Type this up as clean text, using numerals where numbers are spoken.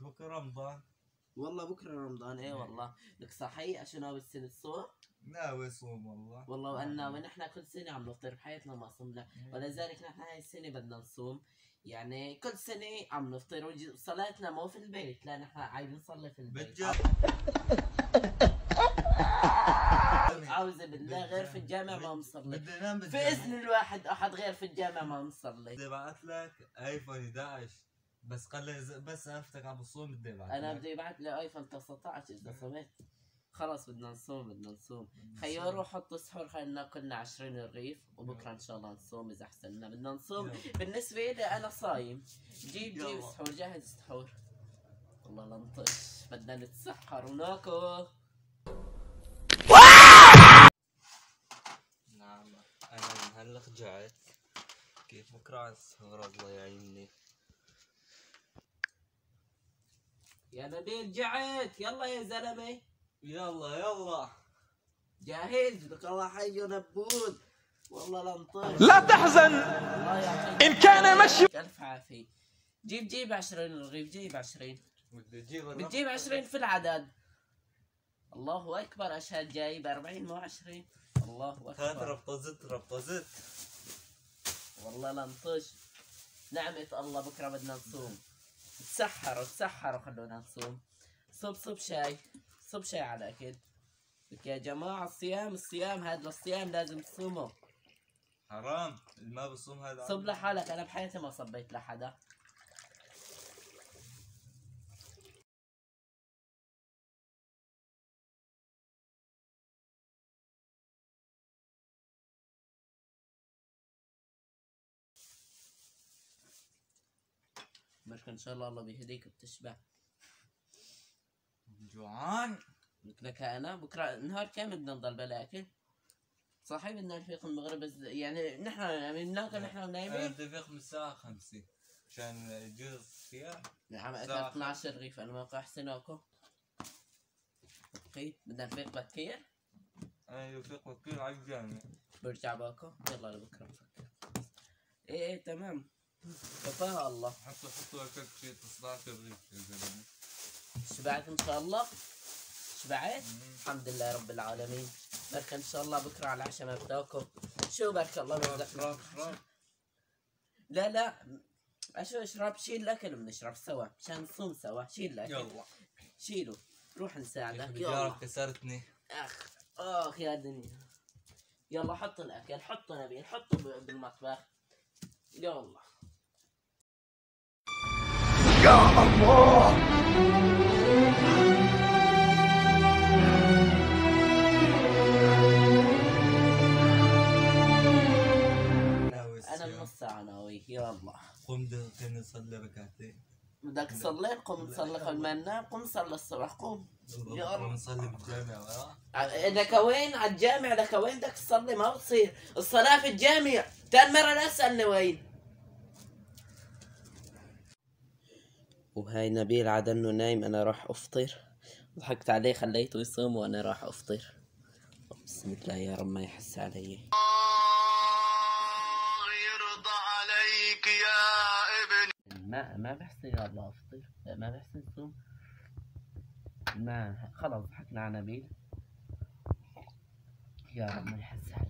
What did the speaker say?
بكره رمضان. والله بكره رمضان. ايه والله لك صحيح. عشان ناوي السنة تصوم؟ ناوي صوم والله. والله وأنا ونحن كل سنة عم نفطر بحياتنا ما صمنا، ولذلك نحن هاي السنة بدنا نصوم. يعني كل سنة عم نفطر وصلاتنا مو في البيت، لا نحن عايزين نصلي في البيت. عاوزة بالله غير في الجامع ما بنصلي. في إذن الواحد أحد غير في الجامع ما بنصلي. بدي ابعث لك ايفون 11 بس قال بس عرفتك عم بصوم بدي ابعث أنا لك. بدي يبعث لي آيفون 19 إذا صمت. خلاص بدنا نصوم بدنا نصوم. خيو روح حط السحور، خلينا ناكلنا 20 رغيف وبكره ان شاء الله نصوم اذا احسننا. بدنا نصوم. بالنسبه لي انا صايم. جيب السحور، جهز السحور. والله لنطش، بدنا نتسحر وناكل. نعم انا من هلا رجعت. كيف بكره على السحور الله يعيني. يا نبيل جعت، يلا يا زلمه يلا يلا جاهز. لك الله حي ونبود. والله لنطش. لا تحزن إن كان مشي. الف عافيه. جيب 20 رغيف، جيب 20. بدي بتجيب 20 في العدد. الله اكبر. اشهد جايب 40 مو 20. الله هات اكبر. ربطزت والله لنطش. نعمة الله بكره بدنا نصوم. تسحروا خلونا نصوم. صب شاي، صب شاي على الاكل. لك يا جماعة الصيام هذا الصيام لازم تصوموا. حرام اللي ما بصوم هذا. صب لحالك، انا بحياتي ما صبيت لحدا. مشكلة ان شاء الله بيهديك بتشبع. جوعان. قلت لك انا بكره نهار كامل بدنا نضل بلا اكل. صحيح بدنا نفيق المغرب بس يعني نحن يعني بناكل نحن انا ونايمين. بدي افيق من الساعة 5 عشان يجوز الصيام. يا عم اكل 12 رغيف، انا ما احسن اكل. اوكي بدنا نفيق بكير. انا بفيق بكير على الجامع. برجع باكل. يلا لبكره نفكر. ايه تمام. كفاها الله. حطوا اكلت شيء 19 رغيف يا زلمه. شبعت ان شاء الله؟ شبعت؟ الحمد لله رب العالمين. بركة ان شاء الله بكره على العشاء ما بتاكل. شو بارك الله اشرب. لا اشرب. شيل الاكل بنشرب سوا مشان نصوم سوا. شيل الاكل. يلا شيله. روح نساعدك. يلا كسرتني. اخ يا دنيا. يلا حط الاكل، حطه نبيل، حطه بالمطبخ. يلا يا الله. انا بنص ساعة ناوي. يلا قم خلينا نصلي ركعتين. بدك تصلي؟ قم نصلي قبل ما ننام. قم صلي الصبح. قم. يلا نصلي بالجامع. لك وين على الجامع؟ لك وين بدك تصلي؟ ما بتصير الصلاة في الجامع. تاني مرة لا تسألني وين. وهاي نبيل عاد انه نايم. انا راح افطر. ضحكت عليه خليته يصوم وانا راح افطر. بسم الله يا رب ما يحس علي. يرضى عليك يا ابن. ما بحسن يا الله افطر. ما بحسن صوم. ما خلص ضحكنا على نبيل. يا رب ما يحس علي.